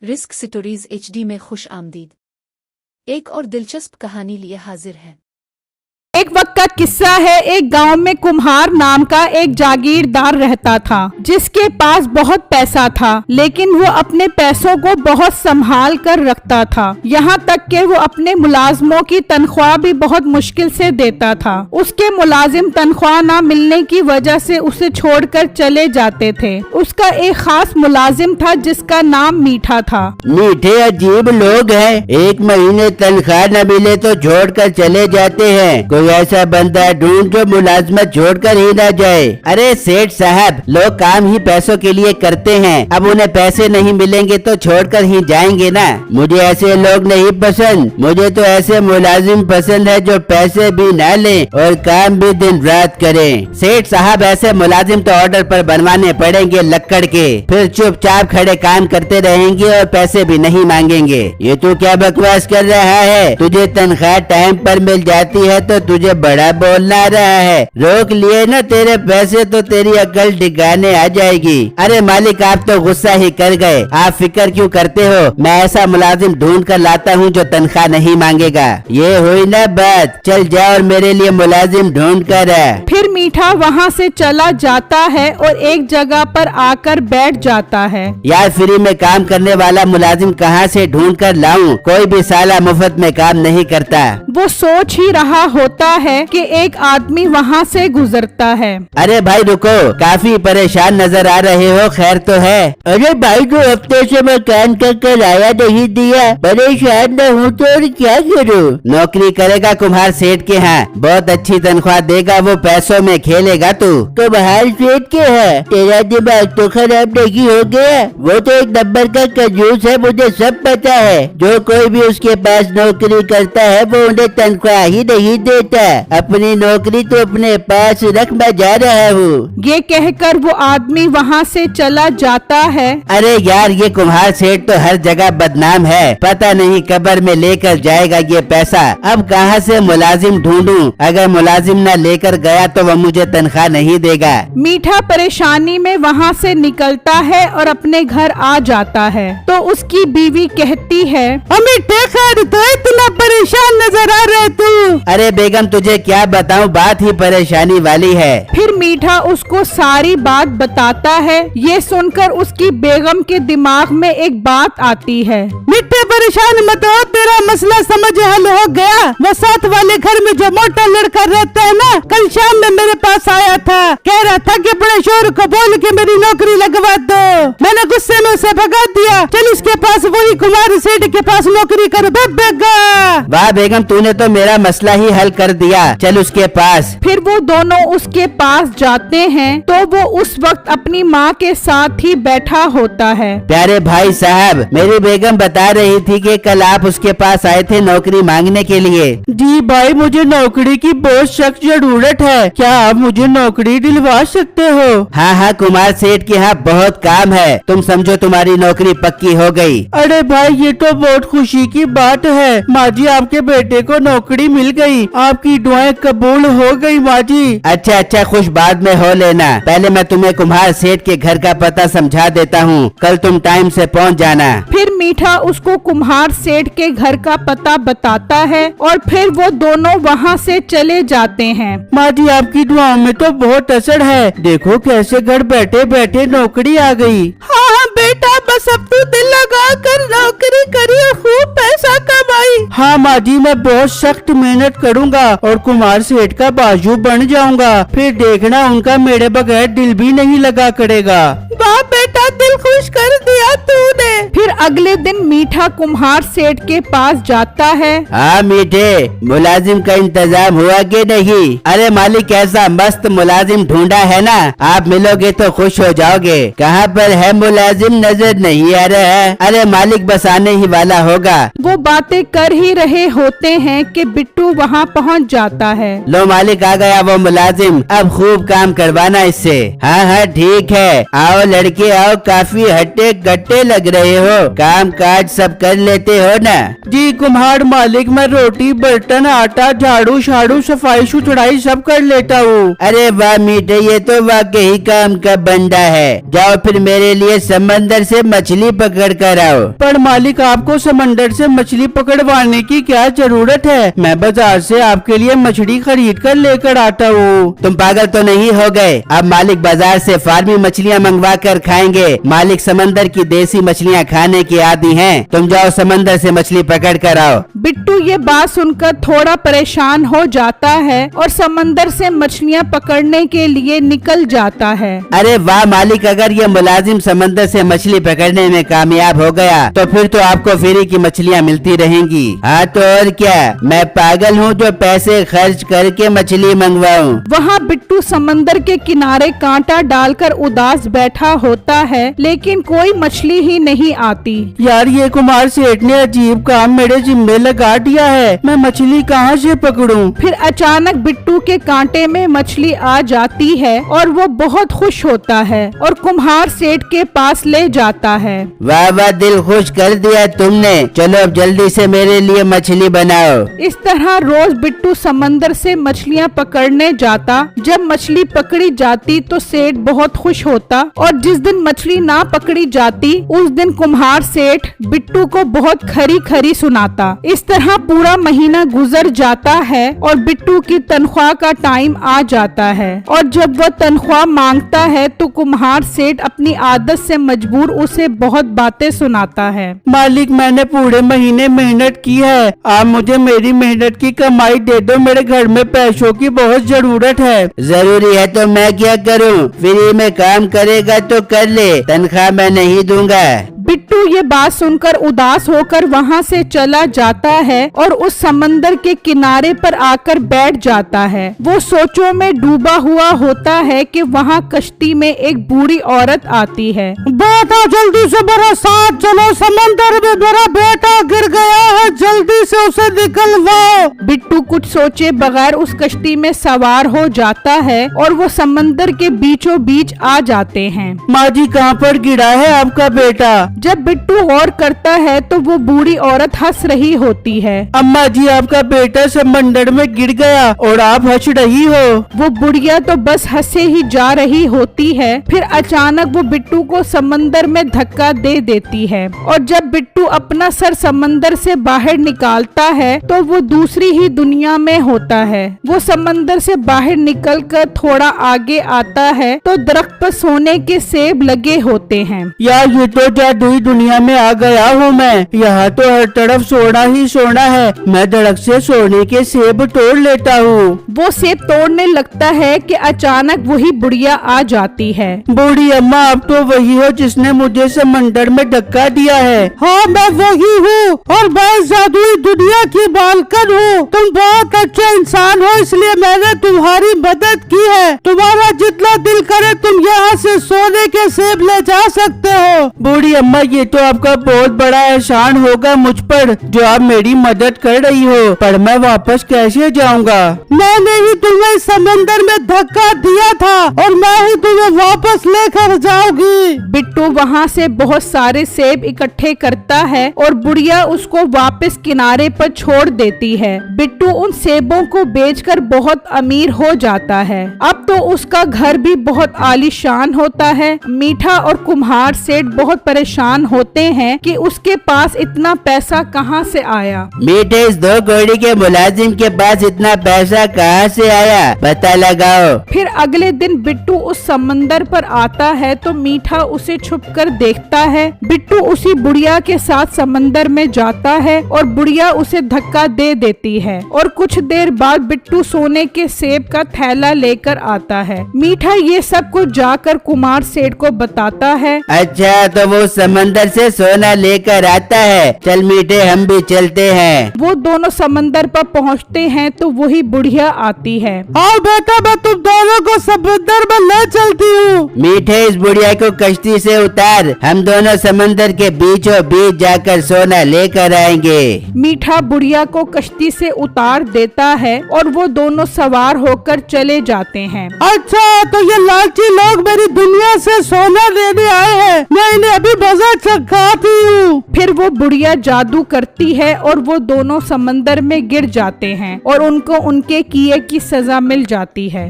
Risk stories HD में खुश आमदीद। एक और दिलचस्प कहानी लिए हाजिर है। एक वक्त का किस्सा है। एक गांव में कुम्हार नाम का एक जागीरदार रहता था, जिसके पास बहुत पैसा था, लेकिन वो अपने पैसों को बहुत संभाल कर रखता था। यहाँ तक कि वो अपने मुलाजमों की तनख्वाह भी बहुत मुश्किल से देता था। उसके मुलाजिम तनख्वाह ना मिलने की वजह से उसे छोड़कर चले जाते थे। उसका एक खास मुलाजिम था जिसका नाम मीठा था। मीठे अजीब लोग हैं, एक महीने तनख्वाह न मिले तो छोड़कर चले जाते हैं। कोई ऐसा बंदा ढूंढ जो मुलाजमत छोड़कर ही न जाए। अरे सेठ साहब, लोग काम ही पैसों के लिए करते हैं, अब उन्हें पैसे नहीं मिलेंगे तो छोड़कर ही जाएंगे ना। मुझे ऐसे लोग नहीं पसंद, मुझे तो ऐसे मुलाजिम पसंद है जो पैसे भी न ले और काम भी दिन रात करें। सेठ साहब, ऐसे मुलाजिम तो ऑर्डर पर बनवाने पड़ेंगे लक्कड़ के, फिर चुपचाप खड़े काम करते रहेंगे और पैसे भी नहीं मांगेंगे। ये तू क्या बकवास कर रहा है? तुझे तनख्वाह टाइम पर मिल जाती है तो तुझे बड़ा बोलना आ रहा है। रोक लिए ना तेरे पैसे तो तेरी अकल ठिकाने आ जाएगी। अरे मालिक, आप तो गुस्सा ही कर गए। आप फिक्र क्यों करते हो? मैं ऐसा मुलाजिम ढूंढ कर लाता हूँ जो तनख्वाह नहीं मांगेगा। ये हुई ना बात, चल जा और मेरे लिए मुलाजिम ढूंढ कर आ। फिर मीठा वहाँ से चला जाता है और एक जगह पर आकर बैठ जाता है। यार, फ्री में काम करने वाला मुलाजिम कहाँ से ढूंढ कर लाऊं? कोई भी साला मुफ्त में काम नहीं करता। वो सोच ही रहा होता है कि एक आदमी वहाँ से गुजरता है। अरे भाई रुको, काफी परेशान नजर आ रहे हो, खैर तो है? अरे भाई, 2 हफ्ते से मैं काम कर आया नहीं दिया, परेशान न हूँ तो और क्या करूँ? नौकरी करेगा कुम्हार सेठ के यहाँ, बहुत अच्छी तनख्वाह देगा, वो पैसों में खेलेगा तू। कुम्हार सेठ के है? तेरा दिमाग तो खराब नहीं हो गया? वो तो एक नंबर का कंजूस है, मुझे सब पता है। जो कोई भी उसके पास नौकरी करता है वो उन्हें तनख्वाह ही नहीं देता। अपनी नौकरी तो अपने पास रख, मैं जा रहा हूँ। ये कहकर वो आदमी वहाँ से चला जाता है। अरे यार, ये कुम्हार सेठ तो हर जगह बदनाम है, पता नहीं कब्र में लेकर जाएगा ये पैसा। अब कहाँ से मुलाजिम ढूंढूं? अगर मुलाजिम न लेकर गया तो वह मुझे तनख्वाह नहीं देगा। मीठा परेशानी में वहाँ से निकलता है और अपने घर आ जाता है तो उसकी बीवी कहती है, तो इतना परेशान नजर आ रहा है तू। अरे बेगम, तुझे क्या बताऊं, बात ही परेशानी वाली है। फिर मीठा उसको सारी बात बताता है। ये सुनकर उसकी बेगम के दिमाग में एक बात आती है। मिठे, परेशान मत हो, तेरा मसला समझ हल हो गया। वो साथ वाले घर में जो मोटा लड़का रहता है ना, कल शाम में मेरे पास आया था, कह रहा था कि बड़े शोर को बोल के मेरी नौकरी लगवा दो। मैंने गुस्से में उसे भगा दिया। चल उसके पास, वही कुमार सेठ के पास नौकरी कर बेगा। वाह बेगम, तूने तो मेरा मसला ही हल कर दिया, चल उसके पास। फिर वो दोनों उसके पास जाते हैं तो वो उस वक्त अपनी माँ के साथ ही बैठा होता है। प्यारे भाई साहब, मेरी बेगम बता रही थी कि कल आप उसके पास आए थे नौकरी मांगने के लिए। जी भाई, मुझे नौकरी की बहुत सख्त जरूरत है, क्या आप मुझे नौकरी दिलवा सकते हो? हाँ हाँ, कुमार सेठ के यहाँ बहुत काम है, तुम समझो तुम्हारी नौकरी पक्की हो गई। अरे भाई, ये तो बहुत खुशी की बात है। माँ जी, आपके बेटे को नौकरी मिल गई, आपकी दुआएं कबूल हो गई माँ जी। अच्छा अच्छा, खुश बाद में हो लेना, पहले मैं तुम्हें कुम्हार सेठ के घर का पता समझा देता हूँ, कल तुम टाइम से पहुँच जाना। फिर मीठा उसको कुम्हार सेठ के घर का पता बताता है और फिर वो दोनों वहाँ से चले जाते हैं। माँ जी, आपकी दुआओं में तो बहुत असर है, देखो कैसे घर बैठे बैठे नौकरी आ गई। हाँ बेटा, बस अब तू दिल लगा कर नौकरी करी और खूब पैसा कमाई। हाँ माँ जी, मैं बहुत सख्त मेहनत करूँगा और कुमार सेठ का बाजू बन जाऊँगा, फिर देखना उनका मेरे बगैर दिल भी नहीं लगा करेगा। वाह बेटा, दिल खुश कर दिया तूने। फिर अगले दिन मीठा कुम्हार सेठ के पास जाता है। हाँ मीठे, मुलाजिम का इंतजाम हुआ कि नहीं? अरे मालिक, ऐसा मस्त मुलाजिम ढूंढा है ना, आप मिलोगे तो खुश हो जाओगे। कहाँ पर है मुलाजिम, नजर नहीं आ रहा है। अरे मालिक, बस आने ही वाला होगा। वो बातें कर ही रहे होते हैं कि बिट्टू वहाँ पहुँच जाता है। लो मालिक, आ गया वो मुलाजिम, अब खूब काम करवाना इससे। हाँ हाँ ठीक है, आओ लड़के आओ, काफी हट्टे कट्टे लग रहे हो। काम काज सब कर लेते हो ना? जी कुम्हार मालिक, मैं रोटी बर्तन आटा झाड़ू झाड़ू सफाई सुथराई सब कर लेता हूँ। अरे वाह मीठे, ये तो वाकई काम का बंदा है। जाओ फिर मेरे लिए समंदर से मछली पकड़ कर आओ। पर मालिक, आपको समंदर से मछली पकड़वाने की क्या जरूरत है? मैं बाजार से आपके लिए मछली खरीद कर लेकर आता हूँ। तुम पागल तो नहीं हो गए? अब मालिक बाजार से फार्मी मछलियाँ मंगवा कर खाएंगे। मालिक समंदर की देसी मछलियाँ खाने के आदी हैं। तुम जाओ समंदर से मछली पकड़ कर आओ। बिट्टू ये बात सुनकर थोड़ा परेशान हो जाता है और समंदर से मछलियाँ पकड़ने के लिए निकल जाता है। अरे वाह मालिक, अगर ये मुलाजिम समंदर से मछली पकड़ने में कामयाब हो गया तो फिर तो आपको फ्री की मछलियाँ मिलती रहेंगी। हाँ तो और क्या, मैं पागल हूँ जो पैसे खर्च करके मछली मंगवाऊँ। वहाँ बिट्टू समंदर के किनारे कांटा डालकर उदास बैठा होता है, लेकिन कोई मछली ही नहीं आती। यार, ये कुमार सेठ ने अजीब काम मेरे जिम्मे लगा दिया है। मैं मछली कहाँ से पकड़ूं? फिर अचानक बिट्टू के कांटे में मछली आ जाती है और वो बहुत खुश होता है और कुम्हार सेठ के पास ले जाता है। वाह वाह, दिल खुश कर दिया तुमने। चलो अब जल्दी से मेरे लिए मछली बनाओ। इस तरह रोज बिट्टू समंदर से मछलियाँ पकड़ने जाता। जब मछली पकड़ी जाती तो सेठ बहुत खुश होता और जिस दिन मछली ना पकड़ी जाती उस दिन कुम्हार सेठ बिट्टू को बहुत खरी खरी सुनाता। इस तरह पूरा महीना गुजर जाता है और बिट्टू की तनख्वाह का टाइम आ जाता है और जब वह तनख्वाह मांगता है तो कुम्हार सेठ अपनी आदत से मजबूर उसे बहुत बातें सुनाता है। मालिक, मैंने पूरे महीने मेहनत की है। आप मुझे मेरी मेहनत की कमाई दे दो। मेरे घर में पैसों की बहुत जरूरत है। जरूरी है तो मैं क्या करूं? फ्री में काम करेगा तो कर ले, तनख्वाह मैं नहीं दूंगा। बिट्टू ये बात सुनकर उदास होकर वहाँ से चला जाता है और उस समंदर के किनारे पर आकर बैठ जाता है। वो सोचों में डूबा हुआ होता है कि वहाँ कश्ती में एक बूढ़ी औरत आती है। बेटा, जल्दी से मेरे साथ चलो, समंदर में मेरा बेटा गिर गया है, जल्दी से उसे निकलवाओ। बिट्टू कुछ सोचे बगैर उस कश्ती में सवार हो जाता है और वो समंदर के बीचों बीच आ जाते हैं। माँ जी, कहाँ पर गिरा है आपका बेटा? जब बिट्टू गौर करता है तो वो बूढ़ी औरत हंस रही होती है। अम्मा जी, आपका बेटा समंदर में गिर गया और आप हंस रही हो। वो बुढ़िया तो बस हंसे ही जा रही होती है। फिर अचानक वो बिट्टू को समंदर में धक्का दे देती है और जब बिट्टू अपना सर समंदर से बाहर निकालता है तो वो दूसरी ही दुनिया में होता है। वो समंदर से बाहर निकलकर थोड़ा आगे आता है तो दरख्त पर सोने के सेब लगे होते हैं। यार, ये तो जादुई दुनिया में आ गया हूँ मैं। यहाँ तो हर तरफ सोना ही सोना है। मैं दरख्त से सोने के सेब तोड़ लेता हूँ। वो सेब तोड़ने लगता है कि अचानक वही बुढ़िया आ जाती है। बूढ़ी अम्मा, आप तो वही हो जिसने मुझे समंदर में धक्का दिया है। हाँ, मैं वही हूँ और मैं जादुई दुनिया की मालकिन हूँ। तुम बहुत अच्छे इंसान हो, इसलिए मैंने तुम्हारी मदद की है। तुम्हारा जितना दिल करे तुम यहाँ से सोने के सेब ले जा सकते हो। बूढ़ी अम्मा, ये तो आपका बहुत बड़ा एहसान होगा मुझ पर जो आप मेरी मदद कर रही हो, पर मैं वापस कैसे जाऊंगा? मैंने ही तुम्हें समंदर में धक्का दिया था और मैं ही तुम्हें वापस लेकर जाऊंगी। बिट्टू वहाँ से बहुत सारे सेब इकट्ठे करता है और बुढ़िया उसको वापस किनारे पर छोड़ देती है। बिट्टू उन सेबों को बेचकर बहुत अमीर हो जाता है। अब तो उसका घर भी बहुत आलीशान होता है। मीठा और कुम्हार सेठ बहुत परेशान होते हैं कि उसके पास इतना पैसा कहाँ से आया। मीठे, इस 2 कौड़ी के मुलाजिम के पास इतना पैसा कहाँ से आया, पता लगाओ। फिर अगले दिन बिट्टू उस समंदर पर आता है तो मीठा उसे छुपकर देखता है। बिट्टू उसी बुढ़िया के साथ समंदर में जाता है और बुढ़िया उसे धक्का दे देती है और कुछ देर बाद बिट्टू सोने के सेब का थैला लेकर आता है। मीठा ये सब कुछ जाकर कुमार सेठ को बताता है। अच्छा, तो वो समंदर से सोना लेकर आता है। चल मीठे, हम भी चलते हैं। वो दोनों समंदर पर पहुँचते हैं तो वही बुढ़िया आती है। और बेटा, मैं तुम दोनों को समंदर में ले चलती हूँ। मीठे, इस बुढ़िया को कश्ती से उतार, हम दोनों समंदर के बीचों बीच जाकर सोना लेकर आएंगे। मीठा बुढ़िया को कश्ती से उतार देता है और वो दोनों सवार होकर चले जाते हैं। अच्छा, तो ये लालची लोग मेरी दुनिया से सोना लेने आए हैं, मैं इन्हें अभी मजा चखाती हूँ। फिर वो बुढ़िया जादू करती है और वो दोनों समंदर में गिर जाते हैं और उनको उनके किए की सजा मिल जाती है।